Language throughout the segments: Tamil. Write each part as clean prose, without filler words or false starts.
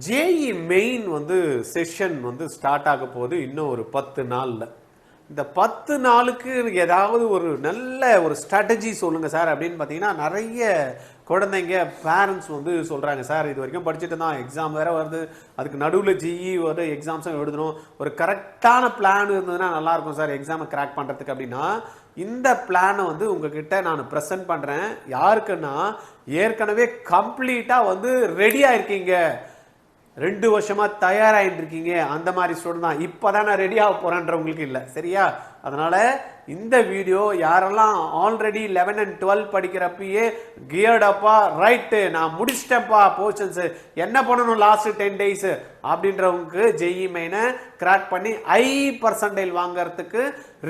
ஜேஇ மெயின் செஷன் ஸ்டார்ட் ஆக போகுது இன்னும் ஒரு 10 நாள்ல. இந்த 10 நாளுக்கு ஏதாவது ஒரு நல்ல ஒரு ஸ்ட்ராட்டஜி சொல்லுங்க சார் அப்படின்னு பார்த்தீங்கன்னா நிறைய குழந்தைங்க பேரண்ட்ஸ் சொல்றாங்க, சார் இது வரைக்கும் படிச்சுட்டு தான் எக்ஸாம் வேற வருது, அதுக்கு நடுவில் ஜிஇ எக்ஸாம்ஸும் எழுதணும், ஒரு கரெக்டான பிளான் இருந்ததுன்னா நல்லா இருக்கும் சார் எக்ஸாமை கிராக் பண்றதுக்கு அப்படின்னா இந்த பிளானை உங்ககிட்ட நான் ப்ரெசென்ட் பண்றேன். யாருக்குன்னா ஏற்கனவே கம்ப்ளீட்டா ரெடியா இருக்கீங்க, 2 வருஷமா தயாராகிட்டு இருக்கீங்க, அந்த மாதிரி ஸ்டூடெண்ட் தான். இப்போதான் நான் ரெடி ஆக போறேன்றவங்களுக்கு இல்லை, சரியா? அதனால இந்த வீடியோ யாரெல்லாம் ஆல்ரெடி 11 and 12 படிக்கிறப்பயே கியர்டப்பா ரைட்டு நான் முடிச்சிட்டேன்ப்பா போர்ஷன்ஸ், என்ன பண்ணணும் லாஸ்ட் 10 days அப்படின்றவங்களுக்கு ஜெஇ மெயினை கிராக் பண்ணி % வாங்கறதுக்கு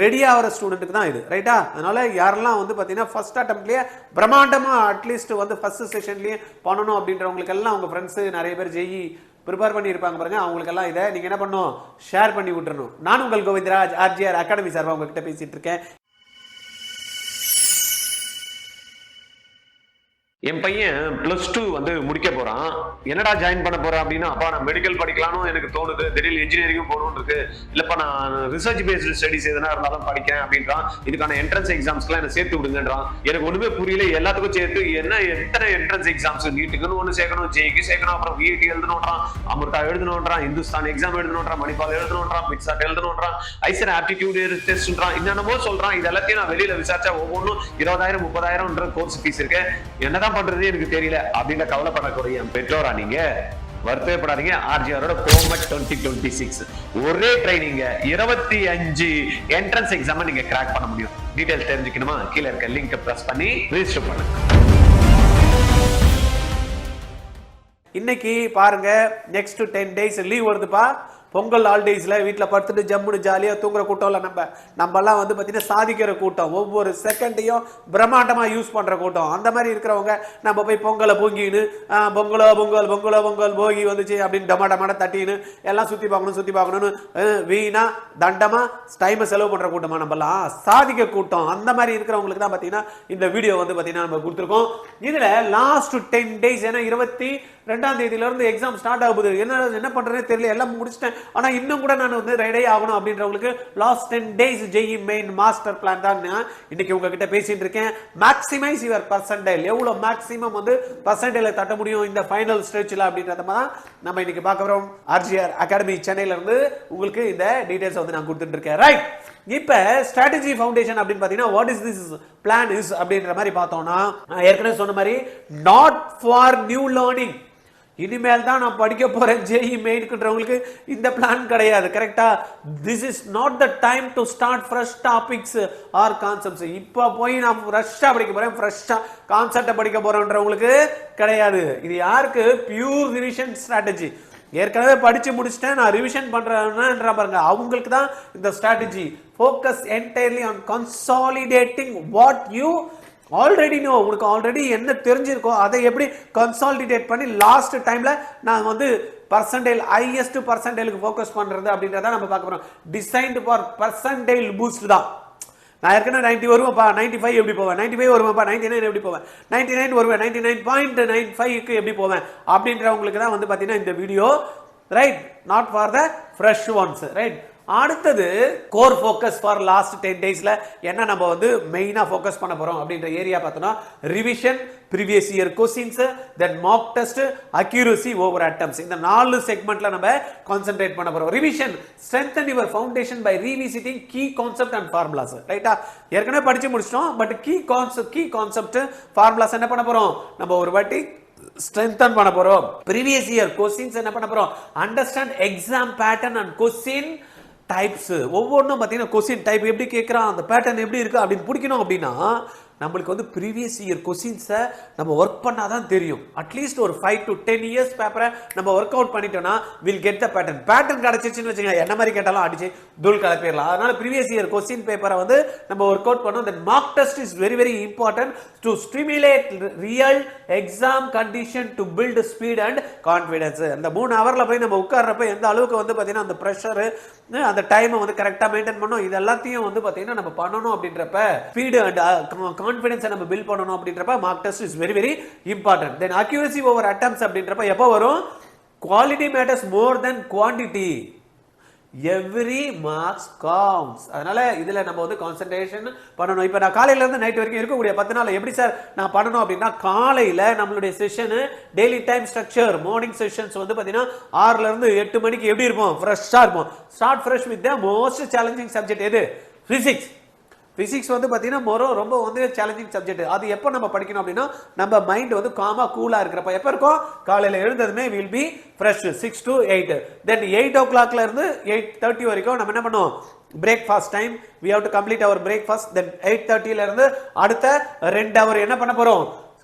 ரெடி ஆகிற ஸ்டூடெண்ட்டுக்கு தான் இது, ரைட்டா? அதனால யாரெல்லாம் பார்த்தீங்கன்னா ஃபர்ஸ்ட் அட்டம்ப்ட்லேயே பிரம்மாண்டமா அட்லீஸ்ட் ஃபர்ஸ்ட் செஷன்லேயே பண்ணணும் அப்படின்றவங்களுக்கு எல்லாம் உங்க ஃப்ரெண்ட்ஸ் நிறைய பேர் ஜெஇ ப்ரிப்பேர் பண்ணி இருப்பாங்க பாருங்க, அவங்களுக்கெல்லாம் இதை நீங்க என்ன பண்ணணும், ஷேர் பண்ணி விட்டுறணும். நான் உங்கள் கோவிந்தராஜ், ஆர்ஜிஆர் அகாடமி சார்பாக உங்ககிட்ட பேசிட்டு இருக்கேன். என் பையன் +2 முடிக்க போறான். என்னடா ஜாயின் பண்ண போறேன் அப்படின்னா, அப்பா நான் மெடிக்கல் படிக்கலாம்னு எனக்கு தோணுது, திடீர்னு இன்ஜினியரிங் போகணும்னு இருக்கு, இல்லப்பா நான் ரிசர்ச் பேஸ்டு ஸ்டடிஸ் எதனா இருந்தாலும் படிக்கிறேன் அப்படின்றான். இதுக்கான என்ட்ரன்ஸ் எக்ஸாம்ஸ்க்குலாம் என்ன சேர்த்து விடுங்கன்றான். எனக்கு ஒண்ணுமே புரியல, எல்லாத்துக்கும் சேர்த்து என்ன எத்தனை என்ட்ரன்ஸ் எக்ஸாம்ஸ், நீட்டுக்குன்னு ஒன்று சேர்க்கணும், ஜேஇக்கு சேர்க்கணும், அப்புறம் விஐடி எழுதணுன்றான், அமிர்தா எழுதணுன்றான், இந்துஸ்தான் எக்ஸாம் எழுதணுன்றான், மணிப்பால் எழுதணுன்றான், மிக்சாட் எழுதணுன்றான், ஐசர் ஆப்டிடியூட் டெஸ்ட்ன்றான், என்னென்னமோ சொல்றான். இது எல்லாத்தையும் நான் வெளியில விசாரிச்சா ஒவ்வொன்றும் 20,000 30,000 கோர்ஸ் ஃபீஸ் இருக்கு, என்னதான் பண்றது எனக்கு தெரியல அப்படின்னு கவலைப்படக்கூடிய பெற்றோரா நீங்க? வருத்தப்படாதீங்க. ஆர்ஜிஆரோட கோமெட் 2026 ஒரே ட்ரைனிங் 25 என்ட்ரன்ஸ் எக்ஸாம் நீங்க கிராக் பண்ண முடியும். டீடைல்ஸ் தெரிஞ்சுக்கணுமா? கீழே இருக்க லிங்க் பிரஸ் பண்ணி ரெஜிஸ்டர் பண்ணுங்க. இன்னைக்கு பாருங்க, நெக்ஸ்ட் 10 days லீவ் வருதுப்பா. பொங்கல் ஹாலிடேஸ்ல வீட்டில் படுத்துட்டு ஜம்முன்னு ஜாலியாக தூங்குற கூட்டம் இல்லை, நம்ம எல்லாம் பார்த்தீங்கன்னா சாதிக்கிற கூட்டம், ஒவ்வொரு செகண்டையும் பிரம்மாண்டமாக யூஸ் பண்ணுற கூட்டம். அந்த மாதிரி இருக்கிறவங்க நம்ம போய் பொங்கலை பொங்கின்னு பொங்கலோ பொங்கல் பொங்கலோ பொங்கல் போகி வந்துச்சு அப்படின்னு டமாடமான தட்டின்னு எல்லாம் சுற்றி பார்க்கணும்னு வீணா தண்டமா டைமை செலவு பண்ணுற கூட்டமா நம்மலாம் சாதிக்க கூட்டம். அந்த மாதிரி இருக்கிறவங்களுக்கு தான் பார்த்தீங்கன்னா இந்த வீடியோ பார்த்தீங்கன்னா நம்ம கொடுத்துருக்கோம். இதில் லாஸ்ட் 10 days, ஏன்னா 22ஆம் தேதியிலிருந்து எக்ஸாம் ஸ்டார்ட் ஆகுது, என்ன பண்றதே தெரியல, எல்லாம் முடிச்சிட்டேன், ஆனா இன்னும் கூட நான் ரெடி ஆகணும் அப்படின்றவங்களுக்கு last 10 days JEE main master plan தான் இன்னைக்கு உங்ககிட்ட பேசிட்டு இருக்கேன். மேக்ஸிமைஸ் யுவர் பர்சன்டைல், எவ்வளவு மேக்ஸிமம் பர்சன்டைல தட்ட முடியும் இந்த ஃபைனல் ஸ்டேஜ்ல அப்படின்றத தான் நம்ம இன்னைக்கு பார்க்க போறோம். ஆர்ஜிஆர் அகாடமி சென்னையில இருந்து உங்களுக்கு இந்த டீடைல்ஸ் நான் கொடுத்துட்டு இருக்கேன், ரைட்? இப்ப ஸ்ட்ராட்டஜி ஃபவுண்டேஷன் அப்படின்னு பாத்தீங்கன்னா what is this plan is அப்படின்ற மாதிரி பார்த்தோம்னா, ஏற்கனவே சொன்ன மாதிரி நாட் ஃபார் நியூ லேர்னிங், இனிமேல் தான் நான் படிக்க போறேன் ஜேஇ மெயின்ன்றவங்களுக்கு இந்த பிளான் கிடையாது, கரெக்டா? This is not the time to start fresh topics or concepts. இப்போ போய் நான் ஃப்ரெஷ்ஷா படிக்க போறேன், ஃப்ரெஷ்ஷா கான்செப்டை படிக்க போறேன்றவங்களுக்கு கிடையாது. இது யாருக்கு? Pure revision strategy. ஏற்கனவே படிச்சு முடிச்சுட்டேன், நான் ரிவிஷன் பண்றேன்னா பாருங்க, அவங்களுக்கு தான் இந்த strategy. Focus entirely on consolidating what you already know. உங்களுக்கு ஆல்ரெடி என்ன தெரிஞ்சிருக்கோ அதை எப்படி கன்சாலிடேட் பண்ணி லாஸ்ட் டைம்ல நான் பர்சன்டைல் ஹையஸ்ட் பர்சன்டைலுக்கு ஃபோக்கஸ் பண்றது அப்படின்றத நம்ம பார்க்க போறோம். டிசைன்டு ஃபார் பர்சன்டைல் பூஸ்ட் தான். நான் ஏற்கனவே 90 வருவேன்ப்பா, 95 எப்படி போவேன், 95 வருவேன்ப்பா, 99 எப்படி போவேன், 99 வருவேன், 99.95க்கு எப்படி போவேன் அப்படின்றவங்களுக்கு தான் பார்த்தீங்கன்னா இந்த video, right? Not for the fresh ones, right? அடுத்தது கோர் ஃபோக்கஸ் ஃபார் லாஸ்ட் 10 daysல என்ன நம்ம மெயினா ஃபோக்கஸ் பண்ண போறோம் அப்படின்ற ஏரியா பார்த்தோம்னா, revision, previous year questions, then mock test, accuracy over attempts. இந்த 4 செக்மெண்ட்ல நம்ம கான்சென்ட்ரேட் பண்ண போறோம். Revision, strengthen your foundation by revisiting key concept and formulas, ரைட்டா? ஏற்கனவே படிச்சு முடிச்சிட்டோம், பட் கீ கான்செப்ட் ஃபார்முலாஸ் என்ன பண்ண போறோம், நம்ம ஒரு வாட்டி ஸ்ட்ரெங்தன் பண்ண போறோம். ப்ரீவியஸ் இயர் क्वेश्चंस என்ன பண்ண போறோம், understand exam pattern and question types. ஒவ்வொன்றும் பார்த்தீங்கன்னா கொஸ்டின் டைப் எப்படி கேட்குறான், அந்த பேட்டர்ன் எப்படி இருக்கு அப்படின்னு பிடிக்கணும் அப்படின்னா நம்மளுக்கு ப்ரீவியஸ் இயர் கொஸ்டின்ஸை நம்ம ஒர்க் பண்ணாதான் தெரியும். அட்லீஸ்ட் ஒரு 5 to 10 years பேப்பரை நம்ம ஒர்க் அவுட் பண்ணிட்டோம்னா வில் கெட் த பேட்டர்ன் கிடைச்சிச்சுன்னு வச்சுக்கோங்க, என்ன மாதிரி கேட்டாலும் அடிச்சு தூள் கலப்பிடலாம். அதனால ப்ரீவியஸ் இயர் கொஸ்டின் பேப்பரை நம்ம ஒர்க் அவுட் பண்ணோம். Then mock test is very very important to stimulate real exam condition to build speed and confidence. அந்த 3 ஹவர்ல போய் நம்ம உட்கார்றப்ப எந்த அளவுக்கு பார்த்தீங்கன்னா அந்த ப்ரெஷர், அந்த டைமை கரெக்டா மெயின்டைன் பண்ணணும், இது எல்லாத்தையும் பார்த்தீங்கன்னா நம்ம பண்ணணும் அப்படின்றப்ப ஸ்பீடு அண்ட் கான்ஃபிடன்ஸ் நம்ம பில்ட் பண்ணணும் அப்படின்றப்ப mock test is very very important. Then accuracy over attempts அப்படின்றப்ப எப்போ வரும், quality matters more than quantity. Every marks counts. அதனால இதுல நம்ம வந்து கான்சென்ட்ரேஷன் பண்ணணும். இப்போ நான் காலையில இருந்து நைட் வரைக்கும் இருக்கக்கூடிய 10 நாள் எப்படி சார் நான் பண்ணணும் அப்படின்னா, காலையில நம்மளுடைய session daily time structure morning sessions வந்து பாத்தீங்கன்னா 6ல இருந்து 8 மணிக்கு எப்படி இருப்போம், ஃப்ரெஷ்ஷா இருப்போம். Start fresh with the most challenging subject எது? பிசிக்ஸ். பிசிக்ஸ் வந்து பார்த்தீங்கன்னா ரொம்ப வந்து சேலஞ்சிங் சப்ஜெக்ட். அது எப்போ நம்ம படிக்கணும் அப்படின்னா, நம்ம மைண்ட் வந்து காமா கூலா இருக்கிறப்ப எப்போ இருக்கும், காலையில் எழுந்ததுமே will be fresh 6 to 8. Then 8 o'clock இருந்து 8:30 வரைக்கும் நம்ம என்ன பண்ணுவோம், breakfast time. we have to complete our breakfast. then 8:30 இருந்து அடுத்த 2 hour என்ன பண்ண போறோம்,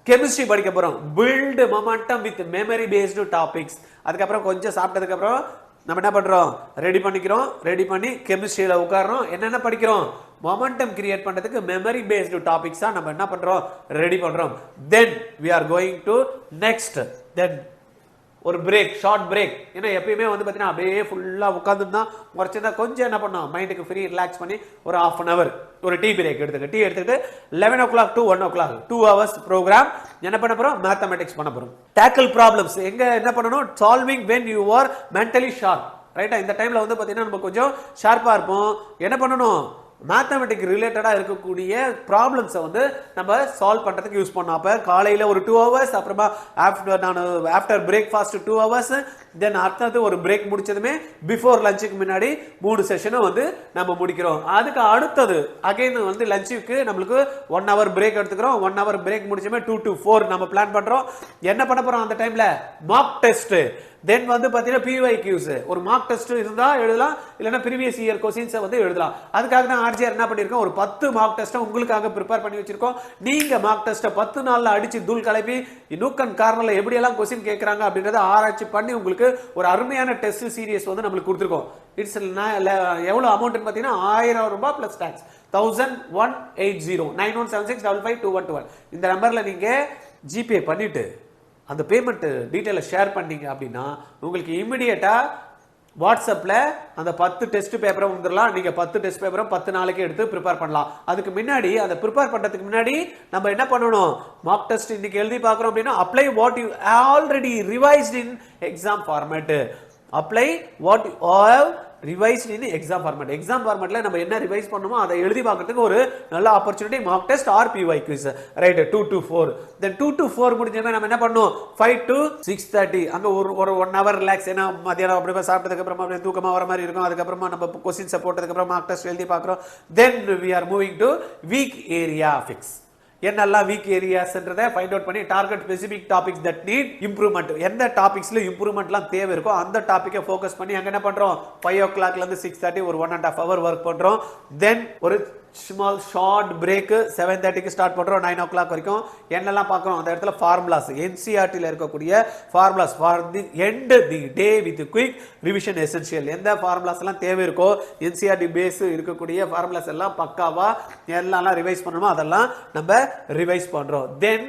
கெமிஸ்ட்ரி படிக்க போறோம். Build momentum with memory based topics. அதுக்கப்புறம் கொஞ்சம் சாப்பிட்டதுக்கு அப்புறம் நம்ம என்ன பண்றோம், ரெடி பண்ணிக்கிறோம். ரெடி பண்ணி கெமிஸ்ட்ரியில உட்கார்றோம். என்னென்ன படிக்கிறோம், மொமெண்டம் கிரியேட் பண்றதுக்கு மெமரி பேஸ்டு டாபிக்ஸா நம்ம என்ன பண்றோம், ரெடி பண்றோம். தென் we are going to next. then ஒரு பிரேக், ஷார்ட் பிரேக். ஏன்னா எப்பயுமே வந்து பார்த்தீங்கன்னா அப்படியே ஃபுல்லாக உட்காந்துருந்தா குறைச்சிருந்தா கொஞ்சம் என்ன பண்ணோம், மைண்டுக்கு ஃப்ரீ ரிலாக்ஸ் பண்ணி ஒரு 1/2 hour ஒரு டீ பிரேக் எடுத்துக்கிட்டு, டீ எடுத்துக்கிட்டு 11 o'clock to 1 o'clock 2 hours program என்ன பண்ண போறோம், மேத்தமெட்டிக்ஸ் பண்ண போறோம். டேக்கிள் ப்ராப்ளம்ஸ் எங்க என்ன பண்ணணும், solving when you are mentally sharp. ரைட்டா, இந்த டைம்ல வந்து பார்த்தீங்கன்னா நம்ம கொஞ்சம் ஷார்ப்பா இருப்போம். என்ன பண்ணணும், மேத்தமெட்டிக் ரிலேட்டடா இருக்கக்கூடிய ப்ராப்ளம்ஸை வந்து நம்ம சால்வ் பண்றதுக்கு யூஸ் பண்ணோம். அப்ப காலையில ஒரு 2 hours, அப்புறமா ஆஃப்டர் பிரேக்ஃபாஸ்ட் 2 hours, தென் அடுத்தது ஒரு பிரேக் முடிச்சதுமே பிஃபோர் லஞ்சுக்கு முன்னாடி 3 செஷனும் வந்து நம்ம முடிக்கிறோம். அதுக்கு அடுத்தது அகைன் வந்து லஞ்சுக்கு நம்மளுக்கு 1 hour பிரேக் எடுத்துக்கிறோம். 1 hour பிரேக் முடிச்சதுமே 2 to 4 நம்ம பிளான் பண்றோம். என்ன பண்ண போறோம் அந்த டைம்ல, மார்க் டெஸ்ட். தென் வந்து பாத்தீங்கன்னா PYQs, ஒரு மார்க் டெஸ்ட் இருந்தா எழுதலாம், இல்லைன்னா ப்ரீவியஸ் இயர் கொஸ்டின்ஸை வந்து எழுதலாம். அதுக்காக தான் ஆர்ஜிஆர் என்ன பண்ணிருக்கோம், ஒரு 10 மார்க் டெஸ்ட்டை உங்களுக்காக ப்ரிப்பேர் பண்ணி வச்சிருக்கோம். நீங்க மார்க் டெஸ்ட்டை 10 நாள்ல அடிச்சு தூள் கலப்பி நூக்கன் கார்னர்ல எப்படி எல்லாம் கொஸ்டின் கேட்கறாங்க அப்படின்றத ஆராய்ச்சி பண்ணி உங்களுக்கு ஒரு அருமையான டெஸ்ட் சீரியஸ் வந்து நம்மளுக்கு கொடுத்துருக்கோம். இட்ஸ் எவ்வளவு அமௌண்ட் பாத்தீங்கன்னா 1000 ரூபாய் பிளஸ் டாக்ஸ் 1180 9176552121. இந்த நம்பர்ல நீங்க ஜிபே பண்ணிட்டு அந்த பேமெண்ட் டீட்டெயிலை ஷேர் பண்ணீங்க அப்படின்னா உங்களுக்கு இமிடியேட்டா வாட்ஸ்அப்ல அந்த 10 டெஸ்ட் பேப்பரும் வந்துடலாம். நீங்க 10 டெஸ்ட் பேப்பரும் 10 நாளைக்கு எடுத்து ப்ரிப்பேர் பண்ணலாம். அதுக்கு முன்னாடி அதை ப்ரிப்பேர் பண்றதுக்கு முன்னாடி நம்ம என்ன பண்ணணும், மார்க் டெஸ்ட் இன்னைக்கு எழுதி பார்க்கறோம் அப்படின்னா apply what you already revised in exam format. Apply what you have revised in exam format. Exam ஃபார்மேட்ல நம்ம என்ன ரிவைஸ் பண்ணுமோ அதை எழுதி பார்க்கிறதுக்கு ஒரு நல்ல opportunity mock test or PYQs. Right, 2 to 4. Then 2 to 4 முடிஞ்சதுமே நம்ம என்ன பண்ணணும், 5 to 6:30 அங்க ஒரு 1 hour ரிலாக்ஸ். ஏன்னா மதியானம் அப்படியே சாப்பிட்டதுக்கு அப்புறமா அப்படியே தூக்கமா வர மாதிரி இருக்கும். அதுக்கப்புறமா நம்ம கொஸ்டின்ஸை போட்டதுக்கு அப்புறம் மார்க் டெஸ்ட் எழுதி பார்க்கிறோம். தென் we are moving to weak area fix. என்னெல்லாம் வீக் ஏரியாஸ்ன்றதை ஃபைண்ட் அவுட் பண்ணி target specific topics that NEET improvement. எந்த டாபிக்ஸ்ல இம்ப்ரூவ்மெண்ட்லாம் தேவை இருக்கோ அந்த டாபிக்கை ஃபோக்கஸ் பண்ணி அங்க என்ன பண்றோம், 5 o'clock இருந்து 6:30 ஒரு 1.5 hour ஒர்க் பண்றோம். தென் ஒரு ஸ்மால் ஷார்ட் பிரேக் 7:30க்கு ஸ்டார்ட் பண்றோம் 9 o'clock வரைக்கும். என்னெல்லாம் பார்க்கறோம் அந்த இடத்துல ஃபார்முலாஸ், NCERTல இருக்கக்கூடிய formulas for the end the day with quick revision essential. எந்த ஃபார்முலாஸ் எல்லாம் தேவை இருக்கோ NCERT பேஸ் இருக்கக்கூடிய ஃபார்முலாஸ் எல்லாம் பக்காவா எல்லாம் ரிவைஸ் பண்ணணுமோ அதெல்லாம் நம்ம ரிவைஸ் பண்றோம். தென்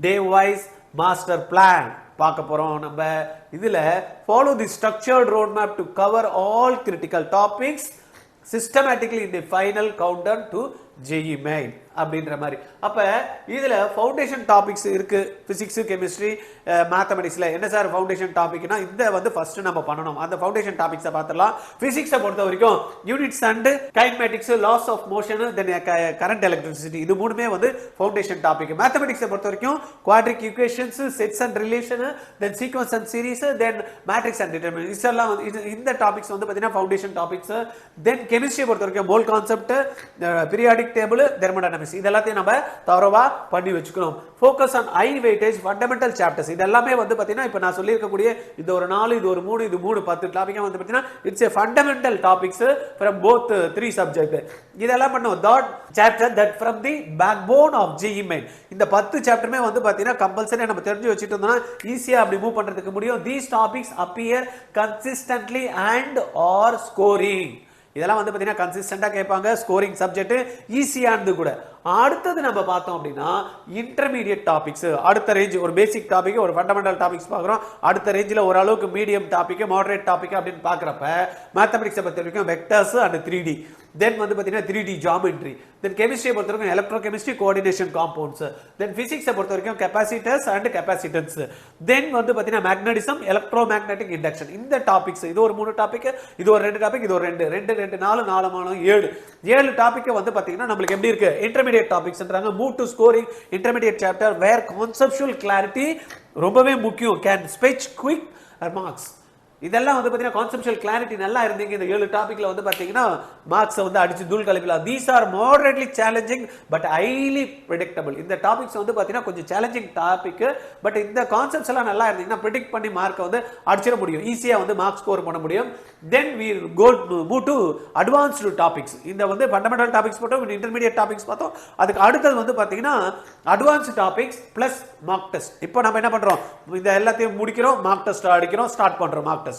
டே வைஸ் மாஸ்டர் பிளான் பார்க்க போறோம். நம்ம இதுல follow the structured road map to cover all critical topics systematically in the final countdown to JEE Main அப்படின்ற மாதிரி. அப்ப இதுல ஃபவுண்டேஷன் டாபிக்ஸ் இருக்கு, பிசிக்ஸ், கெமிஸ்ட்ரி, மேத்தமெட்டிக்ஸ்ல. என்ன சார் ஃபவுண்டேஷன் டாபிக்னா, இந்த வந்து ஃபர்ஸ்ட் நம்ம பண்ணணும். அந்த ஃபவுண்டேஷன் டாபிக்ஸை பார்த்துடலாம். பிசிக்ஸை பொறுத்த வரைக்கும் units and kinematics, laws of motion, then current electricity, இது மூணுமே வந்து ஃபவுண்டேஷன் டாபிக். மேத்தமெட்டிக்ஸை பொறுத்த வரைக்கும் quadratic equations, sets and relation, then sequence and series, then matrix and determinant, இதெல்லாம் இந்த டாபிக்ஸ் வந்து பாத்தீங்கன்னா ஃபவுண்டேஷன் டாபிக்ஸ். தென் கெமிஸ்ட்ரியை பொறுத்த வரைக்கும் mole concept, periodic table, thermodynamics, இதெல்லாத்தையும் நம்ம தரோவா பண்ணி வச்சுக்கணும். Focus on high weightage fundamental chapters. இதெல்லாமே வந்து பாத்தீங்கன்னா இப்ப நான் சொல்லி இருக்கக்கூடிய இது ஒரு 4, இது ஒரு 3, இது 3, 10 டாபிக் வந்து பாத்தீங்கன்னா it's a fundamental topics from both 3 subject. இதெல்லாம் பண்ணுவோம். That chapter that from the backbone of JEE Main. இந்த 10 சாப்டருமே வந்து பாத்தீங்கன்னா கம்பல்சரி நம்ம தெரிஞ்சு வச்சிட்டு இருந்தோம்னா ஈஸியா அப்படி மூவ் பண்றதுக்கு முடியும். These topics appear consistently and or scoring. இதெல்லாம் வந்து பாத்தீங்கன்னா கன்சிஸ்டன்டா கேட்பாங்க. ஸ்கோரிங் சப்ஜெக்ட் ஈஸியானது கூட. அடுத்தது நம்ம பார்த்தோம் அப்படின்னா இன்டர்மீடியட் டாபிக்ஸ். அடுத்த ரேஞ்ச் ஒரு பேசிக் டாபிக், ஒரு ஃபண்டமெண்டல் டாபிக்ஸ் பார்க்குறோம். அடுத்த ரேஞ்சில் ஓரளவுக்கு மீடியம் டாபிக், மாடரேட் டாபிக் அப்படின்னு பார்க்குறப்ப மேத்தமெட்டிக்ஸை பற்றி வரைக்கும் வெக்டர்ஸ் அண்ட் 3D. தென் வந்து பார்த்தீங்கன்னா 3D ஜாமெட்ரி, தென் கெமிஸ்ட்ரியை பொறுத்த வரைக்கும் எலக்ட்ரோகெமிஸ்ட்ரி, கோஆர்டினேஷன் காம்பவுண்ட்ஸ், தென் பிசிக்ஸை பொறுத்த வரைக்கும் கெப்பாசிட்டர்ஸ் அண்ட் கெப்பாசிட்டன்ஸ், தென் வந்து பார்த்தீங்கன்னா மேக்னடிசம், எலக்ட்ரோ மேக்னெட்டிக் இண்டக்ஷன். இந்த டாபிக்ஸ் இது ஒரு 3 டாபிக், இது ஒரு 2 டாபிக், இது ஒரு 2 4 4 7 டாபிக் வந்து பார்த்தீங்கன்னா நம்மளுக்கு எப்படி இருக்கு இன்டர்மீடியட் டாபிக்ஸ்ன்றாங்க. Move to scoring intermediate chapter where conceptual clarity ரொம்பவே முக்கியம். Can fetch quick marks. இதெல்லாம் வந்து பார்த்தீங்கன்னா கான்செப்சுவல் கிளாரிட்டி நல்லா இருந்தீங்க இந்த 7 டாபிக்ல வந்து பார்த்தீங்கன்னா மார்க்ஸை வந்து அடிச்சு தூள் கலப்பிலாம். These are moderately challenging but highly predictable. இந்த டாபிக்ஸ் வந்து பார்த்தீங்கன்னா கொஞ்சம் சேலஞ்சிங் டாபிக், பட் இந்த கான்செப்ட்ஸ் எல்லாம் நல்லா இருந்தீங்கன்னா ப்ரெடிக்ட் பண்ணி மார்க்கை வந்து அடிச்சிட முடியும், ஈஸியாக வந்து மார்க் ஸ்கோர் பண்ண முடியும். Then we go move to advanced topics. இந்த வந்து ஃபண்டமெண்டல் டாபிக்ஸ் பார்த்தோம், இன்டர்மீடியட் டாபிக்ஸ் பார்த்தோம். அதுக்கு அடுத்தது வந்து பார்த்தீங்கன்னா advanced topics plus mark test. இப்போ நம்ம என்ன பண்றோம், இந்த எல்லாத்தையும் முடிக்கிறோம், மார்க் டெஸ்ட் அடிக்கிறோம், ஸ்டார்ட் பண்றோம் மார்க் டெஸ்ட்.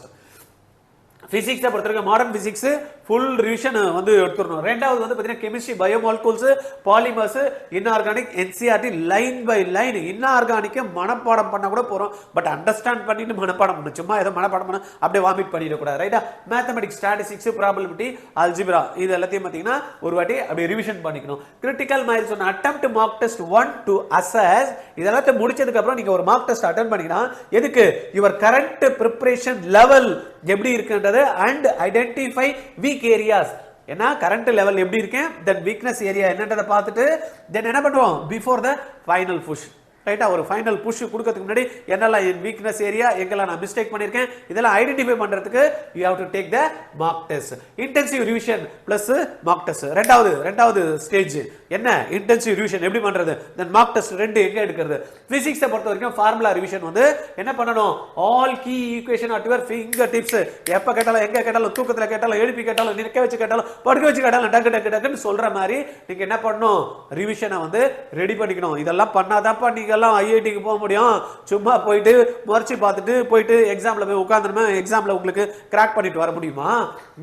பிசிக்ஸை பொறுத்தவரைக்கும் மாடர்ன் பிசிக்ஸ் ஃபுல் ரிவிஷன் வந்து எடுத்துடணும். ரெண்டாவது வந்து பார்த்தீங்கன்னா chemistry, biomolecules, polymers, inorganic, NCERT line by line. இன்ஆர்கானிக்கை மனப்பாடம் பண்ண கூட போறோம், பட் அண்டர்ஸ்டாண்ட் பண்ணிட்டு மனப்பாடம் பண்ணணும். சும்மா ஏதோ மனப்பாடம் பண்ண அப்படியே வாமிட் பண்ணிடக்கூடாது, ரைட்டா? மேத்தமெட்டிக்ஸ், ஸ்டாட்டிஸ்டிக்ஸ், ப்ராபபிலிட்டி, அல்ஜிப்ரா இது எல்லாத்தையும் பார்த்தீங்கன்னா ஒரு வாட்டி அப்படியே ரிவிஷன் பண்ணிக்கணும். Critical milestone attempt mark test 1 to assess. இதெல்லாம் முடிச்சதுக்கு அப்புறம் நீங்க ஒரு மார்க் டெஸ்ட் அட்டெண்ட் பண்ணிக்கலாம். எதுக்கு? யுவர் கரண்ட் ப்ரிப்பரேஷன் லெவல் எப்படி இருக்குன்றது அண்ட் ஐடென்டிஃபை வீக் ஏரியாஸ். ஏன்னா கரண்ட் லெவல் எப்படி இருக்கேன், தென் வீக்னஸ் ஏரியா என்னன்றதை பார்த்துட்டு தென் என்ன பண்ணுவோம், பிஃபோர் த ஃபைனல் புஷ், ரைட்டா? ஒரு ஃபைனல் புஷ் கொடுக்கிறதுக்கு முன்னாடி என்னெல்லாம் என் வீக்னஸ் ஏரியா, எங்கெல்லாம் நான் மிஸ்டேக் பண்ணியிருக்கேன், இதெல்லாம் ஐடென்டிஃபை பண்றதுக்கு you have to take the mock test. Intensive revision plus mark test. ரெண்டாவது ஸ்டேஜ் என்ன, இன்டென்சிவ் ரிவிஷன் எப்படி பண்றது, தென் மார்க் டெஸ்ட் 2 எங்க எடுக்கிறது. பிசிக்ஸை பொறுத்த வரைக்கும் ஃபார்முலா ரிவிஷன் வந்து என்ன பண்ணணும், all key equation at your fingertips. எப்ப கேட்டாலும், எங்க கேட்டாலும், தூக்கத்துல கேட்டாலும், எழுப்பி கேட்டாலும், நிற்க வச்சு கேட்டாலும், படுக்க வச்சு கேட்டாலும் டக்கு டக்கு டக்குன்னு சொல்ற மாதிரி நீங்க என்ன பண்ணணும், ரிவிஷனை வந்து ரெடி பண்ணிக்கணும். இதெல்லாம் பண்ணாதான் நீங்க எல்லாம் ஐஐடிக்கு போக முடியும். சும்மா போயிட்டு முறைச்சு பார்த்துட்டு போயிட்டு எக்ஸாம்ல போய் உட்கார்ந்துருமே, எக்ஸாம்ல உங்களுக்கு கிராக் பண்ணிட்டு வர முடியுமா?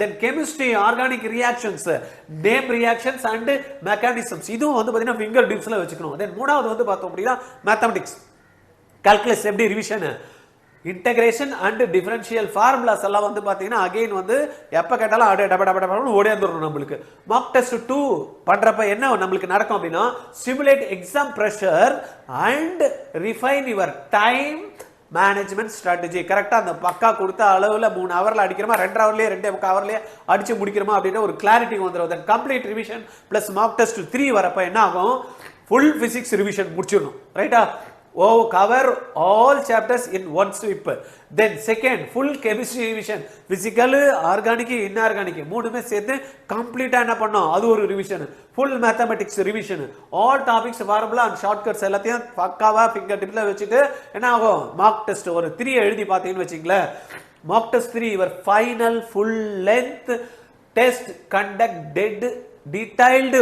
Then chemistry, organic reactions, name reactions and mechanisms, இதுவும் வந்து பாத்தீங்கன்னா ஃபிங்கர் டிப்ஸ்ல வச்சுக்கணும். தென் மூணாவது வந்து பார்த்தோம் அப்படின்னா மேத்தமெட்டிக்ஸ், கால்குலஸ் எப்படி revision, integration and differential formulas எல்லாம் வந்து பாத்தீங்கன்னா அகைன் வந்து எப்ப கேட்டாலும் அப்படியே டப டப டப ஓடியாந்துரும். நம்மளுக்கு மார்க் டெஸ்ட் 2 பண்றப்ப என்ன நம்மளுக்கு நடக்கும் அப்படின்னா, stimulate exam pressure and refine your time management strategy. கரெக்டா அந்த பக்கா கொடுத்த அளவுல 3 ஹவர்ல அடிக்கிறோமா, 2 ஹவர்லயே 2.5 ஹவர்லயே அடிச்சு முடிக்கிறோமா அப்படின்ற ஒரு கிளாரிட்டி வந்துடும். Then complete revision plus mark test 3 வரப்ப என்ன ஆகும், ஃபுல் பிசிக்ஸ் ரிவிஷன் முடிச்சிடணும், ரைட்டா? cover all chapters in one sweep. Then second, full chemistry revision, physical, organic, inorganic மூணுமே சேர்த்து கம்ப்ளீட்டா என்ன பண்ணோம், அது ஒரு revision. full mathematics revision, all topics, formula and shortcuts எல்லாத்தையும் பக்காவா ஃபிங்கர் டிப்ல வச்சுட்டு என்ன ஆகும், மார்க் டெஸ்ட் ஒரு 3 எழுதி பாத்தீங்கன்னு வச்சுங்களேன். Mark test 3 your final full length test conduct detailed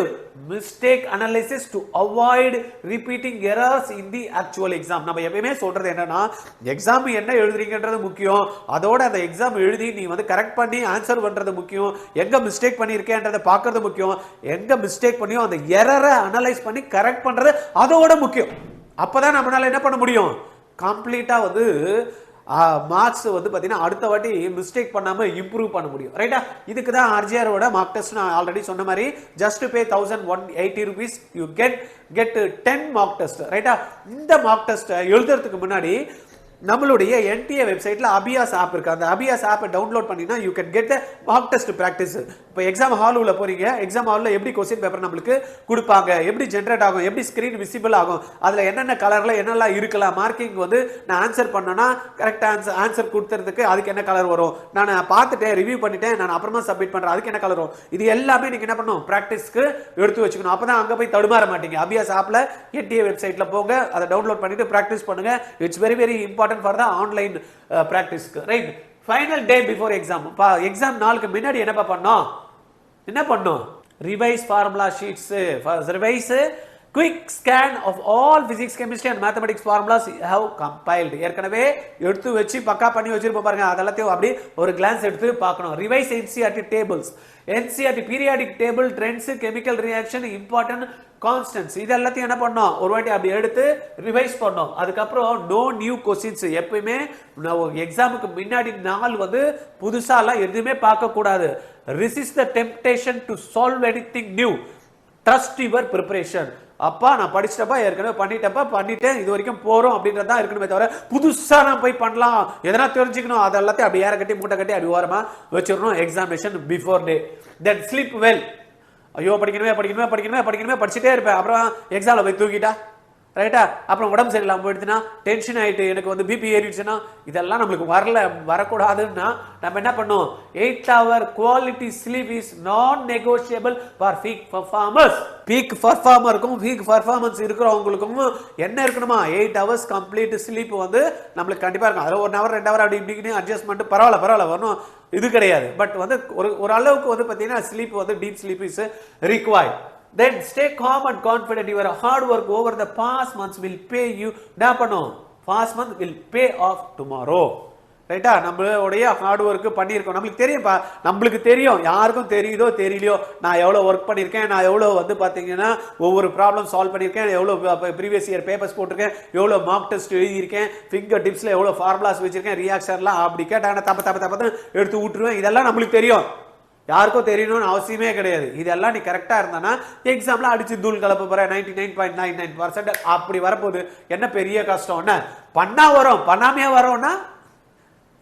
mistake analysis to avoid repeating errors in the actual exam. நம்ம எப்பவுமே சொல்றது என்னன்னா, எக்ஸாம் என்ன எழுதுறீங்கன்றது முக்கியம், அதோட அந்த எக்ஸாம் எழுதி நீ வந்து கரெக்ட் பண்ணி ஆன்சர் பண்றது முக்கியம், எங்க மிஸ்டேக் பண்ணியிருக்கேன்றதை பார்க்கறது முக்கியம், எங்க மிஸ்டேக் பண்ணியோ அந்த எரரை அனலைஸ் பண்ணி கரெக்ட் பண்றது அதோட முக்கியம். அப்பதான் நம்மளால என்ன பண்ண முடியும், கம்ப்ளீட்டா வந்து மார்க்ஸ் வந்து பாத்தீங்கன்னா அடுத்த வாட்டி மிஸ்டேக் பண்ணாம இம்ப்ரூவ் பண்ண முடியும், ரைட்டா? இதுக்கு தான் ஆர்ஜிஆரோட மார்க் டெஸ்ட் நான் ஆல்ரெடி சொன்ன மாதிரி just pay 1180 rupees you get 10 mark test, ரைட்டா? இந்த மார்க் டெஸ்ட் எழுதுறதுக்கு முன்னாடி நம்மளுடைய என்டிஏ வெப்சைட்ல அபியாஸ் ஆப் இருக்கு. அந்த அபியாஸ் ஆப்பை டவுன்லோட் பண்ணினா you can get mark test practice. இப்போ எக்ஸாம் ஹால் உள்ள போறீங்க, எக்ஸாம் ஹாலில் எப்படி கொஸ்டின் பேப்பர் நம்மளுக்கு கொடுப்பாங்க, எப்படி ஜென்ரேட் ஆகும், எப்படி ஸ்கிரீன் விசிபிள் ஆகும், அதுல என்னென்ன கலர்ல என்னெல்லாம் இருக்கலாம், மார்க்கிங் வந்து நான் ஆன்சர் பண்ணனா கரெக்டா ஆன்சர் கொடுத்துறதுக்கு அதுக்கு என்ன கலர் வரும், நான் பார்த்துட்டேன் ரிவ்யூ பண்ணிட்டேன், நான் அப்புறமா சப்மிட் பண்றேன் அதுக்கு என்ன கலர் வரும், இது எல்லாமே நீங்க என்ன பண்ணணும், பிராக்டிஸ்க்கு எடுத்து வச்சுக்கணும். அப்பதான் அங்க போய் தடுமாற மாட்டீங்க. அபியாஸ் ஆப்ல என்டிஏ வெப்சைட்ல போங்க, அதை டவுன்லோட் பண்ணிட்டு பிராக்டிஸ் பண்ணுங்க. It's very very important for the online practice, right? Final day before exam. Exam நாளுக்கு முன்னாடி என்ன பண்ணோம், revise formula sheets, revise Quick scan of all physics, chemistry and mathematics formulas have compiled. ஏற்கனவே எடுத்து வச்சு பக்கா பண்ணி வச்சிருப்போம் பாருங்க, அதெல்லாத்தையும் அப்படி ஒரு glance எடுத்து பார்க்கணும். Revise NCERT tables. NCERT periodic table, trends, chemical reaction, important constants. இதெல்லாத்தையும் என்ன பண்ணோம், ஒரு வாட்டி அப்படி எடுத்து ரிவைஸ் பண்ணோம். அதுக்கப்புறம் நோ நியூ கொஸ்டின்ஸ். எப்பயுமே எக்ஸாமுக்கு முன்னாடி நாள் வந்து புதுசாலாம் எதுவுமே பார்க்க கூடாது. Resist the temptation to solve anything new. Trust your preparation. அப்பா நான் படிச்சிட்டப்பா, ஏற்கனவே பண்ணிட்டேன், இது வரைக்கும் போறோம் அப்படின்றதா இருக்கணுமே தவிர புதுசா நான் போய் பண்ணலாம் எதனா தெரிஞ்சுக்கணும் அது எல்லாத்தையும் அப்படி ஏற கட்டி மூட்டை கட்டி அப்படி ஓரமா வச்சிடணும் எக்ஸாமினேஷன் பிஃபோர் டே. தென் ஸ்லீப் வெல். ஐயோ படிக்கணுமே படிச்சுட்டே இருப்பேன், அப்புறம் எக்ஸாம்ல போய் தூக்கிட்டா ரைட்டா, அப்புறம் உடம்பு சரியில்லாமல் போயிடுச்சுன்னா, டென்ஷன் ஆகிட்டு எனக்கு வந்து பிபி ஏறிடுச்சுன்னா, இதெல்லாம் நம்மளுக்கு வரக்கூடாதுன்னா நம்ம என்ன பண்ணோம், 8 hour quality sleep is non negotiable for peak performers. Peak பர்ஃபார்மருக்கும் பீக் பர்ஃபார்மன்ஸ் இருக்கிறவங்களுக்கும் என்ன இருக்கணுமா, 8 hours கம்ப்ளீட் ஸ்லீப் வந்து நம்மளுக்கு கண்டிப்பாக இருக்கும். அதில் 1 hour 2 hour அப்படி இப்படி அட்ஜஸ்ட்மெண்ட் பரவாயில்ல வரணும், இது கிடையாது. பட் வந்து ஒரு அளவுக்கு வந்து பார்த்தீங்கன்னா ஸ்லீப் வந்து deep sleep is required. Then stay calm and confident. Your hard work over the past months will pay you. என்ன பண்ணும், past month will pay off tomorrow. ரைட்டா, நம்மளுடைய ஹார்ட் ஒர்க் பண்ணியிருக்கோம், நம்மளுக்கு தெரியும்ப்பா, நம்மளுக்கு தெரியும், யாருக்கும் தெரியுதோ தெரியலையோ நான் எவ்வளோ ஒர்க் பண்ணியிருக்கேன், நான் எவ்வளோ வந்து பார்த்தீங்கன்னா ஒவ்வொரு ப்ராப்ளம் சால்வ் பண்ணியிருக்கேன், எவ்வளோ ப்ரீவியஸ் இயர் பேப்பர்ஸ் போட்டிருக்கேன், எவ்வளோ மார்க் டெஸ்ட் எழுதியிருக்கேன், ஃபிங்கர் டிப்ஸில் எவ்வளோ ஃபார்முலாஸ் வச்சிருக்கேன், ரியாக்ஷன்லாம் அப்படி கேட்டாங்கன்னா தப்ப எடுத்து விட்டுருவேன். இதெல்லாம் நம்மளுக்கு தெரியும், யாருக்கும் தெரியணும்னு அவசியமே கிடையாது. இதெல்லாம் நீ கரெக்டா இருந்தானா எக்ஸாம்ல அடிச்சு தூள் கலப்ப போற 99.99% அப்படி வரப்போகுது. என்ன பெரிய கஷ்டம், என்ன பண்ணா வரும் பண்ணாமையா வரும்னா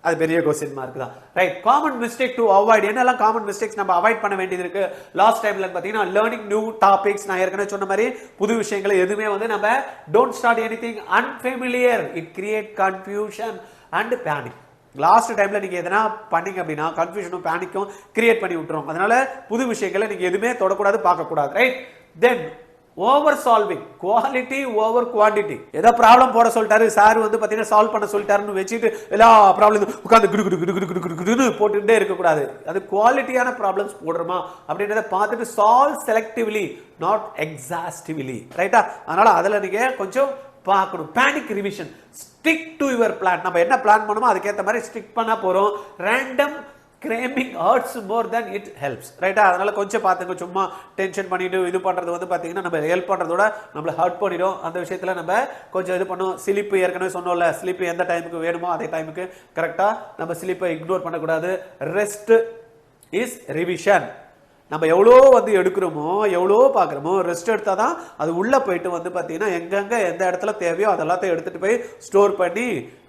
அது பெரிய क्वेश्चन மார்க் தான். Right, common mistake to avoid. என்னெல்லாம் காமன் மிஸ்டேக்ஸ் நம்ம அவாய்ட் பண்ண வேண்டியது இருக்கு லாஸ்ட் டைம்ல பாத்தீங்கன்னா, லேர்னிங் நியூ டாபிக்ஸ். நான் ஏற்கனவே சொன்ன மாதிரி புது விஷயங்களை எதுவுமே வந்து நம்ம don't start anything unfamiliar, it create confusion and panic. Last டைம்ல நீங்க எதனா பண்ணீங்க அப்படின்னா கன்ஃபியூஷனும் பேனிக்கும் கிரியேட் பண்ணி விட்டுரும். அதனால புது விஷயங்களை நீங்க எதுவுமே தொடக்கூடாது, பார்க்க கூடாது. Right, then over solving, quality over quantity. ஏதோ ப்ராப்ளம் போட சொல்லிட்டாரு சார், வந்து பாத்தீங்கன்னா சால்வ் பண்ண சொல்லிட்டாருன்னு வச்சுட்டு எல்லா ப்ராப்ளம் உட்காந்து குடு போட்டுட்டே இருக்கக்கூடாது. அது குவாலிட்டியான ப்ராப்ளம்ஸ் போடுறோமா அப்படின்றத பார்த்துட்டு சால்வ் செலக்டிவ்லி நாட் எக்ஸாஸ்டிவ்லி. ரைட்டா, அதனால அதுல நீங்க கொஞ்சம் பார்க்கணும். Panic revision, stick to your plan. நம்ம என்ன பிளான் பண்ணுமோ அதுக்கேற்ற மாதிரி ஸ்டிக் பண்ணா போறோம். Random cramming hurts more than it helps. ரைட்டா, அதனால கொஞ்சம் பார்த்துங்க. சும்மா டென்ஷன் பண்ணிட்டு இது பண்றது வந்து பாத்தீங்கன்னா நம்ம ஹெல்ப் பண்றதோட நம்மள ஹர்ட் பண்ணிடும். அந்த விஷயத்துல நம்ம கொஞ்சம் இது பண்ணும். ஸ்லீப் ஏற்கனவே சொன்னோம்ல, ஸ்லீப் எந்த டைமுக்கு வேணுமோ அதே டைமுக்கு கரெக்டா நம்ம ஸ்லீப்பை இக்னோர் பண்ணக்கூடாது. Rest is revision. நம்ம எவ்வளோ வந்து எடுக்கிறோமோ எவ்வளோ பார்க்குறோமோ ரெஸ்ட் எடுத்தால் தான் அது உள்ளே போயிட்டு வந்து பார்த்தீங்கன்னா எங்கெங்கே எந்த இடத்துல தேவையோ அதெல்லாத்தையும் எடுத்துகிட்டு போய் ஸ்டோர் பண்ணி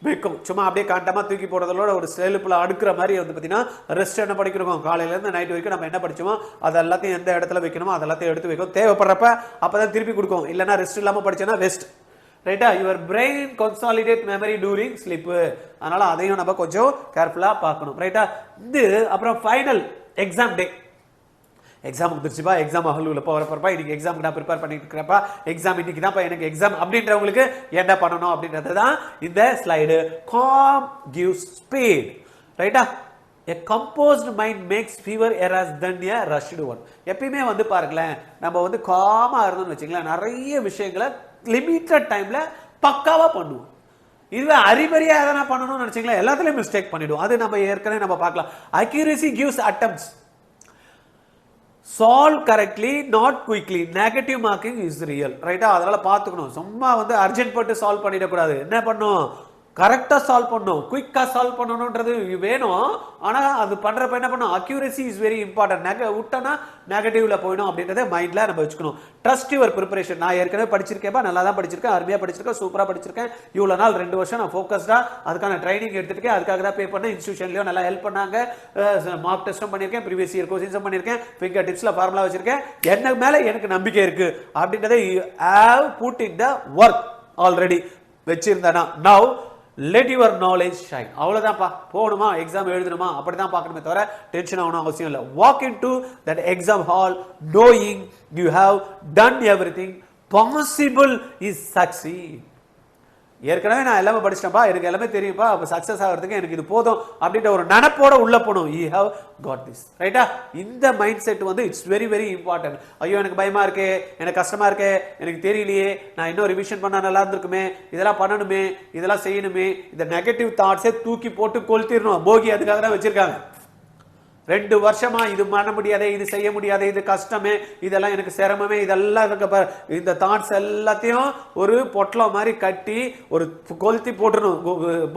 வைக்கும். சும்மா அப்படியே காண்டமாக தூக்கி போடுறதோட ஒரு செல்ஃபில் அடுக்கிற மாதிரி வந்து பார்த்தீங்கன்னா ரெஸ்ட் என்ன படிக்கிறோம், காலையிலேருந்து நைட் வரைக்கும் நம்ம என்ன படிச்சோமோ அது எல்லாத்தையும் எந்த இடத்துல வைக்கணுமோ அதெல்லாத்தையும் எடுத்து வைக்கும். தேவைப்படுறப்ப அப்போ தான் திருப்பி கொடுக்கும், இல்லைன்னா ரெஸ்ட் இல்லாமல் படிச்சோன்னா வெஸ்ட். ரைட்டா, your brain consolidate memory during sleep. அதனால அதையும் நம்ம கொஞ்சம் கேர்ஃபுல்லாக பார்க்கணும். ரைட்டா, இது அப்புறம் ஃபைனல் எக்ஸாம் டே. எக்ஸாம் வந்துருச்சுப்பா, எக்ஸாம் ஹாலுக்குள்ள போறப்பா, இன்னைக்கு எக்ஸாமுக்கு நான் ப்ரிப்பேர் பண்ணிட்டு இருக்கிறப்பா, எக்ஸாம் இன்னைக்கு தான்ப்பா எனக்கு எக்ஸாம் அப்படின்றவங்களுக்கு என்ன பண்ணணும் அப்படின்றது தான் இந்த ஸ்லைடு. Com gives speed. ரைட்டா, a composed mind makes fewer errors than a rushed one. எப்பயுமே வந்து பாருங்களேன், நம்ம வந்து காமா இருந்தோம்னு வச்சுங்களேன், நிறைய விஷயங்களை லிமிட்டட் டைம்ல பக்காவா பண்ணுவோம். இதுவே அறிபறியா எதனா பண்ணணும்னு நினைச்சீங்களா எல்லாத்துலயும் மிஸ்டேக் பண்ணிடுவோம். அது நம்ம ஏற்கனவே நம்ம பார்க்கலாம். accuracy gives attempts. Solve correctly, not quickly. Negative marking is real. ரைட்டா, அதனால பார்த்துக்கணும். சும்மா வந்து அர்ஜென்ட் போட்டு சால்வ் பண்ணிடக்கூடாது. என்ன பண்ணும், கரெக்டா சால்வ் பண்ணும், குயிக்கா சால்வ் பண்ணணும்ன்றது வேணும். ஆனா அது பண்றப்ப என்ன பண்ணும், அக்யூரசி இஸ் வெரி இம்பார்ட்டன்ட். விட்டனா நெகட்டிவ்ல போயிடும் அப்படின்றத மைண்ட்ல நம்ம வச்சுக்கணும். Trust your preparation. நான் ஏற்கனவே படிச்சிருக்கேன், நல்லா தான் படிச்சிருக்கேன், அருமையா படிச்சிருக்கேன், சூப்பரா படிச்சிருக்கேன். இவ்வளவு நாள் 2 வருஷம் நான் ஃபோக்கஸ்டா அதுக்கான ட்ரைனிங் எடுத்துருக்கேன், அதுக்காக தான் பே பண்ணேன். இன்ஸ்டிடியூஷன்லயும் நல்லா ஹெல்ப் பண்ணாங்க, மார்க் டெஸ்டும் பண்ணிருக்கேன், ப்ரீவியஸ் இயர் கொஸ்டின்ஸும் பண்ணிருக்கேன், ஃபிங்கர் டிப்ஸ்ல ஃபார்முலா வச்சிருக்கேன். என்ன மேல எனக்கு நம்பிக்கை இருக்கு அப்படின்றத you have put in the work already வச்சிருந்தேனா. Now let your knowledge shine. அவ்வளவுதான்ப்பா, போகணுமா எக்ஸாம் எழுதணுமா அப்படிதான் பார்க்கணுமே தவிர டென்ஷன் ஆகணும் அவசியம் இல்லை. Walk in to that exam hall knowing you have done everything possible is succeed. ஏற்கனவே நான் எல்லாமே படிச்சிட்டேன்ப்பா, எனக்கு எல்லாமே தெரியும்ப்பா, அப்போ சக்ஸஸ் ஆகிறதுக்கு எனக்கு இது போதும் அப்படின்ற ஒரு நினைப்போட உள்ள போகணும். யூ ஹவ் காட் திஸ், ரைட்டா? இந்த மைண்ட் செட் வந்து இட்ஸ் வெரி வெரி இம்பார்ட்டன்ட். ஐயோ எனக்கு பயமா இருக்கு, எனக்கு கஷ்டமா இருக்கு, எனக்கு தெரியலையே, நான் இன்னும் ரிவிஷன் பண்ணா நல்லா இருந்திருக்குமே, இதெல்லாம் பண்ணணுமே, இதெல்லாம் செய்யணுமே, இந்த நெகட்டிவ் தாட்ஸை தூக்கி போட்டு கொளுத்திடணும். போகி அதுக்காக தான் வச்சிருக்காங்க. 2 வருஷமா இது பண்ண முடியாதே, இது செய்ய முடியாதே, இது கஷ்டமே, இதெல்லாம் எனக்கு சிரமமே, இதெல்லாம் இருக்க இந்த தாட்ஸ் எல்லாத்தையும் ஒரு பொட்டலம் மாதிரி கட்டி ஒரு கொளுத்தி போட்டுரும்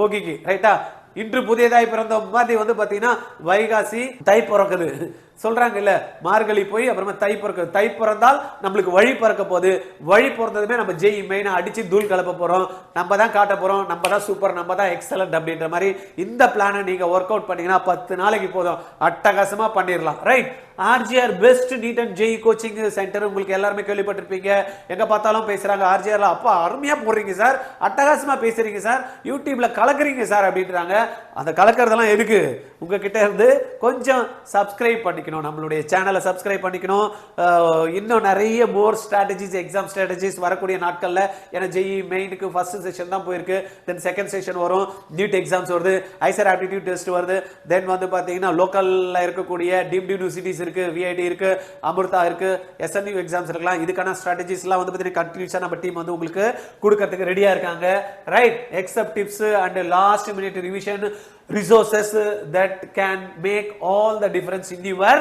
போகிக்கு, ரைட்டா? இன்று புதியதாய் பிறந்த மாதிரி வந்து பாத்தீங்கன்னா வைகாசி தை பிறக்குது சொல்றாங்க இல்ல, மார்கழி போய் அப்புறமா தை பிறக்குது. தை பிறந்தால் நம்மளுக்கு வழி பிறக்க போகுது. வழி பிறந்ததுமே நம்ம ஜெய் மெயினா அடிச்சு தூள் கலப்ப போறோம். நம்ம தான் காட்ட போறோம், நம்ம தான் சூப்பர், நம்ம தான் எக்ஸலன்ட் அப்படின்ற மாதிரி இந்த பிளானை நீங்க ஒர்க் அவுட் பண்ணீங்கன்னா 10 நாளைக்கு போதும், அட்டகாசமா பண்ணிடலாம். Right? RGR best NEET and JEE coaching centre உங்களுக்கு எல்லாருமே கேள்விப்பட்டிருப்பீங்க. எங்க பார்த்தாலும் பேசுறாங்க ஆர்ஜிஆர்ல, அப்பா அருமையா போடுறீங்க சார், அட்டகாசமா பேசுறீங்க சார், யூடியூப்ல கலக்குறீங்க சார் அப்படின்றாங்க. அந்த கலக்கிறதெல்லாம் எதுக்கு? உங்ககிட்ட இருந்து கொஞ்சம் சப்ஸ்கிரைப் பண்ணிக்கணும், நம்மளுடைய சேனலை சப்ஸ்கிரைப் பண்ணிக்கணும். இன்னும் நிறைய மோர் ஸ்ட்ராட்டஜிஸ், எக்ஸாம் ஸ்ட்ராட்டஜிஸ் வரக்கூடிய நாட்கள்ல, ஏன்னா ஜெய் மெயினுக்கு ஃபர்ஸ்ட் செஷன் தான் போயிருக்கு, தென் செகண்ட் செஷன் வரும், நீட் எக்ஸாம்ஸ் வருது, ஐசர் ஆப்டிடியூட் டெஸ்ட் வருது, தென் வந்து பாத்தீங்கன்னா லோக்கல்ல இருக்கக்கூடிய டீம்டு யூனிவர்சிட்டிஸ் இருக்கு, விஐடி இருக்கு, அமிர்தா இருக்கு, எஸ்என்யூ எக்ஸாம்ஸ் இருக்கலாம். இதுக்கான ஸ்ட்ராட்டஜிஸ் எல்லாம் வந்து பாத்தீங்கன்னா கண்டினியூஸா நம்ம டீம் வந்து உங்களுக்கு கொடுக்கிறதுக்கு ரெடியா இருக்காங்க. Right? Accept tips and last minute revision resources that can make all the difference in your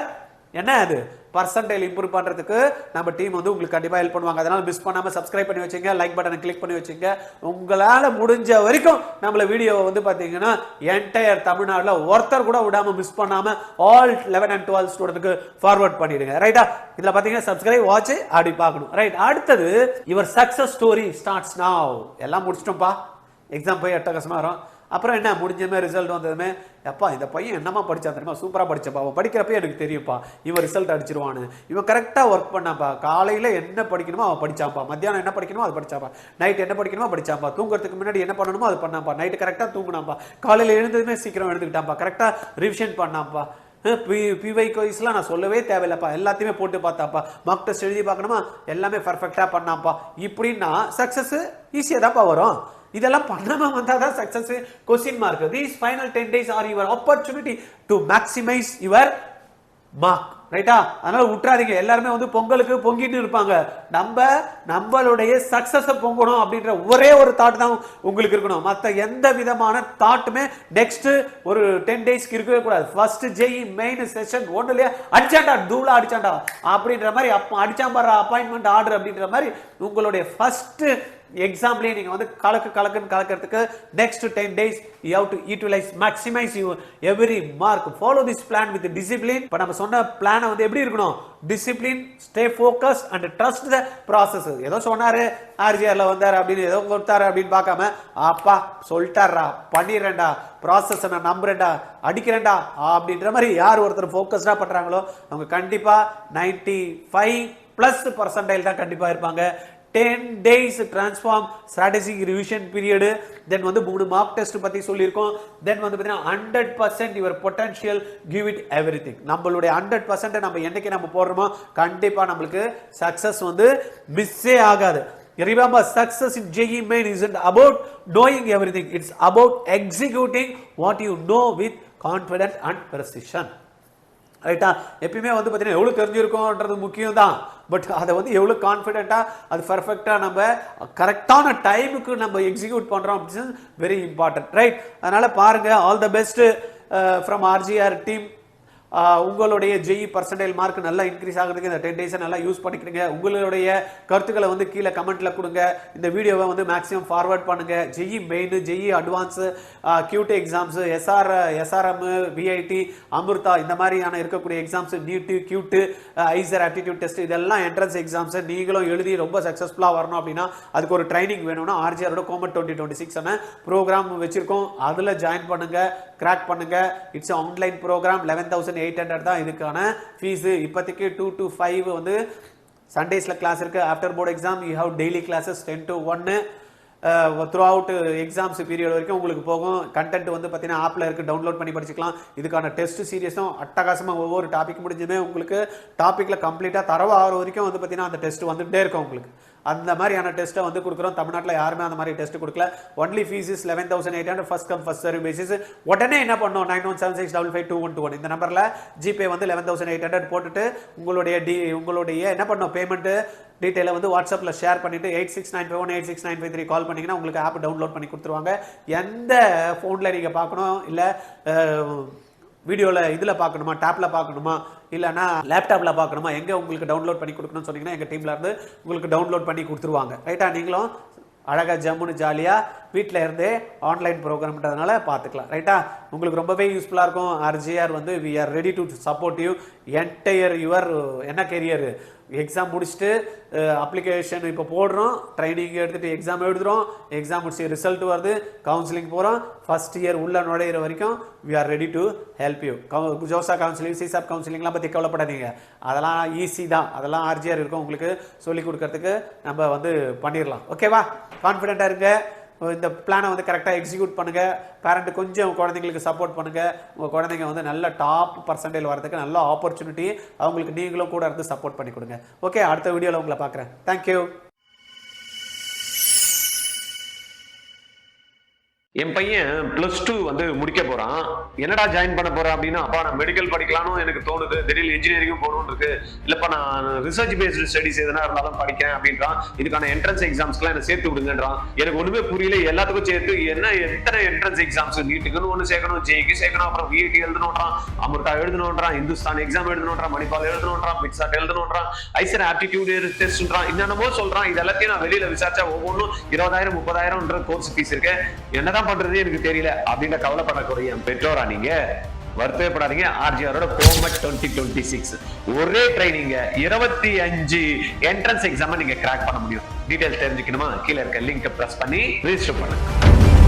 என்ன அது பர்சன்டைல் இம்ப்ரூவ் பண்றதுக்கு நம்ம டீம் வந்து உங்களுக்கு கண்டிப்பா ஹெல்ப் பண்ணுவாங்க. அதனால மிஸ் பண்ணாம சப்ஸ்கிரைப் பண்ணி வச்சுங்க, லைக் பட்டனை கிளிக் பண்ணி வச்சுங்க. உங்களால முடிஞ்ச வரைக்கும் நம்மள வீடியோவை வந்து பாத்தீங்கன்னா என்டையர் தமிழ்நாடுல ஒருத்தர் கூட விடாம மிஸ் பண்ணாம ஆல் 11 and 12 ஸ்டூடெண்ட்க்கு ஃபார்வர்ட் பண்ணிடுங்க. ரைட்டா? இதுல பாத்தீங்கன்னா சப்ஸ்கிரைப், வாட்ச் அப்படி பார்க்கணும். ரைட்? அடுத்தது your success story starts now. எல்லாம் முடிச்சிட்டோம்ப்பா, எக்ஸாம் போய் அட்டகாசமா வரும். அப்புறம் என்ன, முடிஞ்சமே ரிசல்ட் வந்ததுமே, அப்பா இந்த பையன் என்னமா படிச்சான் தெரியுமா, சூப்பரா படிச்சப்பா, அவன் படிக்கிறப்ப எனக்கு தெரியும்ப்பா, இவன் ரிசல்ட் அடிச்சிருவான்னு, இவன் கரெக்டா ஒர்க் பண்ணாப்பா, காலையில என்ன படிக்கணுமோ அவன் படிச்சாப்பா, மத்தியானம் என்ன படிக்கணுமோ அது படிச்சாப்பா, நைட் என்ன படிக்கணுமோ படிச்சாப்பா, தூங்குறதுக்கு முன்னாடி என்ன பண்ணணுமோ அது பண்ணாப்பா, நைட்டு கரெக்டா தூங்குனாப்பா, காலையில எழுந்ததுமே சீக்கிரம் எழுந்துக்கிட்டாப்பா, கரெக்டா ரிவிஷன் பண்ணாப்பா, பிவை கோய்ஸ்லாம் நான் சொல்லவே தேவையில்லப்பா, எல்லாத்தையுமே போட்டு பார்த்தாப்பா, மார்க் டெஸ்ட் எழுதி பார்க்கணுமா, எல்லாமே பர்ஃபெக்டா பண்ணாப்பா. இப்படின்னா சக்சஸ் ஈஸியா தான்ப்பா வரும். இதெல்லாம் பண்ணாம வந்தாதான் success. Question mark. These final 10 days are your opportunity to maximize your mark. ரைட்டா? அதனால விட்டுறாதீங்க. எல்லாருமே வந்து பொங்கலுக்கு பொங்கிட்டு இருப்பாங்க. நம்மளுடைய சக்சஸ் பொங்கணும் அப்படின்ற ஒரே ஒரு தாட் தான் உங்களுக்கு இருக்கணும். மத்த எந்த விதமான தாட்டுமே நெக்ஸ்ட் ஒரு 10 டேஸ்க்கு இருக்கவே கூடாது. ஃபர்ஸ்ட் ஜெய் மெயின் செஷன் ஒண்ணுலயே அடிச்சாண்டா, தூளா அடிச்சாண்டா அப்படின்ற மாதிரி, அடிச்சான் பாரு அப்பாயின்மெண்ட் ஆர்டர் அப்படின்ற மாதிரி உங்களுடைய ஃபர்ஸ்ட் எக்ஸாம்லயே நீங்க வந்து கலக்குன்னு கலக்கிறதுக்கு next 10 days you have to utilize, maximize your every mark. Follow this plan with discipline. இப்ப நம்ம சொன்ன பிளானை வந்து எப்படி இருக்கணும்? Discipline, stay focused and trust the process. ஏதோ சொன்னாரு ஆர்ஜிஆர்ல வந்தாரு அப்படின்னு ஏதோ கொடுத்தாரு அப்படின்னு பார்க்காம, அப்பா சொல்லிட்டாரா, பண்ணிடுறேன்டா, ப்ராசஸ் நான் நம்புறேன்டா, அடிக்கிறேன்டா அப்படின்ற மாதிரி யார் ஒருத்தர் ஃபோக்கஸ்டா பண்றாங்களோ அவங்க கண்டிப்பா 95+% தான் கண்டிப்பா இருப்பாங்க. 10 days transform strategic revision period. then வந்து 3 mock test பத்தி சொல்லியிருக்கோம். then வந்து பாத்தீங்கன்னா 100% your potential, give it everything. நம்மளுடைய 100% நம்ம என்னைக்கு நம்ம போடுறோமோ கண்டிப்பா நம்மளுக்கு சக்சஸ் வந்து மிஸ்ஸே ஆகாது. Remember, success in JEE Main isn't about knowing everything. It's about executing what you know with confidence and precision. ரைட்டா? எப்பயுமே வந்து பார்த்தீங்கன்னா எவ்வளோ தெரிஞ்சிருக்கோன்றது முக்கியம் தான், பட் அதை வந்து எவ்வளோ கான்ஃபிடென்ட்டாக அது பர்ஃபெக்டாக நம்ம கரெக்டான டைமுக்கு நம்ம எக்ஸிக்யூட் பண்ணுறோம் அப்படின்னு வெரி இம்பார்ட்டன்ட். ரைட்? அதனால பாருங்க, all the best from RGR team. உங்களுடைய ஜெய் பர்சன்டைல் மார்க் நல்லா இன்க்ரீஸ் ஆகிறதுக்கு இந்த 10 days நல்லா யூஸ் பண்ணிக்கிடுங்க. உங்களுடைய கருத்துக்களை வந்து கீழே கமெண்ட்ல கொடுங்க. இந்த வீடியோவை வந்து மேக்ஸிமம் ஃபார்வர்ட் பண்ணுங்க. JEE Main, JEE Advance, CUET exams, SRM, VIT, Amrita இந்த மாதிரியான இருக்கக்கூடிய exams, NEET, CUET, IISER aptitude test, இதெல்லாம் என்ட்ரன்ஸ் எக்ஸாம்ஸ் நீங்களும் எழுதி ரொம்ப சக்சஸ்ஃபுல்லாக வரணும் அப்படின்னா அதுக்கு ஒரு ட்ரைனிங் வேணும்னா ஆர்ஜிஆரோட கோமட் 2026 ப்ரோக்ராம் வச்சிருக்கோம். அதில் ஜாயின் பண்ணுங்க, கிராக் பண்ணுங்க. It's online program. 11,800 தான் இதுக்கான ஃபீஸ். இப்போதைக்கு 2 to 5 வந்து சண்டேஸ்ல கிளாஸ் இருக்கு. After board exam you have daily classes 10 to 1 through out exams period வரைக்கும் உங்களுக்கு போகும். கண்டென்ட் வந்து பார்த்தீங்கன்னா ஆப்பில் இருக்குது, டவுன்லோட் பண்ணி படிச்சுக்கலாம். இதுக்கான டெஸ்ட் சீரியஸும் அட்டகாசமாக ஒவ்வொரு டாபிக் முடிஞ்சுமே உங்களுக்கு டாப்பிக்கில் கம்ப்ளீட்டாக தரவு ஆகிற வரைக்கும் வந்து பார்த்தீங்கன்னா அந்த டெஸ்ட் வந்துகிட்டே இருக்கும் உங்களுக்கு. அந்த மாதிரியான டெஸ்ட்டை வந்து கொடுக்குறோம். தமிழ்நாட்டில் யாருமே அந்த மாதிரி டெஸ்ட் கொடுக்கல. Only fees is 11,800 first come first serve basis. உடனே என்ன பண்ணோம், 9176552121 இந்த நம்பரில் ஜிபே வந்து 11,800 போட்டுட்டு உங்களுடைய என்ன பண்ணோம் பேமெண்ட்டு டீட்டெயிலை வந்து வாட்ஸ்அப்பில் ஷேர் பண்ணிவிட்டு 8695186953 கால் பண்ணிங்கன்னா உங்களுக்கு ஆப் டவுன்லோட் பண்ணி கொடுத்துருவாங்க. எந்த ஃபோனில் நீங்கள் பார்க்கணும், இல்லை வீடியோவில் இதில் பார்க்கணுமா, டேப்பில் பார்க்கணுமா, இல்லைனா லேப்டாப்பில் பார்க்கணுமா, எங்கே உங்களுக்கு டவுன்லோட் பண்ணி கொடுக்கணும்னு சொன்னீங்கன்னா எங்கள் டீமில் இருந்து உங்களுக்கு டவுன்லோட் பண்ணி கொடுத்துருவாங்க. ரைட்டா? நீங்களும் அழகாக ஜம்முன்னு ஜாலியாக வீட்டில் இருந்தே ஆன்லைன் ப்ரோக்ராம்ன்றதுனால பார்த்துக்கலாம். ரைட்டா? உங்களுக்கு ரொம்பவே யூஸ்ஃபுல்லாக இருக்கும். ஆர்ஜிஆர் வந்து we are ready to support you entire your என்ன கெரியர். எக்ஸாம் முடிச்சுட்டு அப்ளிகேஷன் இப்போ போடுறோம், ட்ரைனிங் எடுத்துகிட்டு எக்ஸாம் எழுதுகிறோம், எக்ஸாம் முடிச்சு ரிசல்ட் வருது, கவுன்சிலிங் போகிறோம், ஃபஸ்ட் இயர் உள்ள நுழையிற வரைக்கும் we are ready to help you. JoSAA counselling, CSAB கவுன்சிலிங்லாம் பற்றி கவலைப்படாதீங்க, அதெல்லாம் ஈஸி தான். அதெல்லாம் ஆர்ஜிஆர் இருக்கும் உங்களுக்கு சொல்லிக் கொடுக்கறதுக்கு, நம்ம வந்து பண்ணிடலாம். ஓகேவா? கான்ஃபிடென்ட்டாக இருங்க. இந்த பிளானை வந்து கரெக்டாக எக்ஸிக்யூட் பண்ணுங்கள். பேரண்ட்டு கொஞ்சம் குழந்தைங்களுக்கு சப்போர்ட் பண்ணுங்கள். உங்கள் குழந்தைங்க வந்து நல்ல டாப் பர்சன்டேஜ் வரதுக்கு நல்ல ஆப்பர்ச்சுனிட்டி. அவங்களுக்கு நீங்களும் கூட இருந்து சப்போர்ட் பண்ணி கொடுங்க. ஓகே, அடுத்த வீடியோவில் உங்களை பார்க்குறேன். தேங்க்யூ. என் பையன் +2 வந்து முடிக்க போறான். என்னடா ஜாயின் பண்ண போறேன் அப்படின்னா, அப்பா நான் மெடிக்கல் படிக்கலாம்னு எனக்கு தோணுது, திடீர்னு இன்ஜினியரிங் போகணும்னு இருக்கு, இல்லப்பா நான் ரிசர்ச் பேஸ்டு ஸ்டடிஸ் எதனா இருந்தாலும் படிக்கிறேன் அப்படின்றான். இதுக்கான என்ட்ரன்ஸ் எக்ஸாம்ஸ்க்குலாம் என்ன சேர்த்து விடுங்கன்றான். எனக்கு ஒண்ணுமே புரியல. எல்லாத்துக்கும் சேர்த்து எத்தனை என்ட்ரன்ஸ் எக்ஸாம்ஸ், நீட்டுக்குன்னு ஒன்று சேர்க்கணும், ஜேக்கு சேர்க்கணும், அப்புறம் விஐடி எழுதணுன்றான், அமிர்தா எழுதணுன்றான், இந்துஸ்தான் எக்ஸாம் எழுதணுன்றான், மணிப்பால் எழுதணுன்றான், மிக்சாட் எழுதணுன்றான், ஐசர் ஆப்டிடியூட் டெஸ்ட்ன்றான், என்னென்னமோ சொல்றான். இது எல்லாத்தையும் நான் வெளியில விசாரிச்சா ஒவ்வொன்றும் 20,000 30,000 கோர்ஸ் ஃபீஸ் இருக்கு. என்னதான் பண்றது எனக்கு தெரியல அப்படின்ற கவலைப்படக்கூடிய பெற்றோரா நீங்க? வருத்தப்படாதீங்க. ஆர்ஜிஆரோட கோமட் 2026 ஒரே ட்ரைனிங் 25 என்ட்ரன்ஸ் எக்ஸாம் நீங்க கிராக் பண்ண முடியும். டீடைல்ஸ் தெரிஞ்சுக்கணுமா? கீழே இருக்க லிங்க் பிரஸ் பண்ணி ரெஜிஸ்டர் பண்ணுங்க.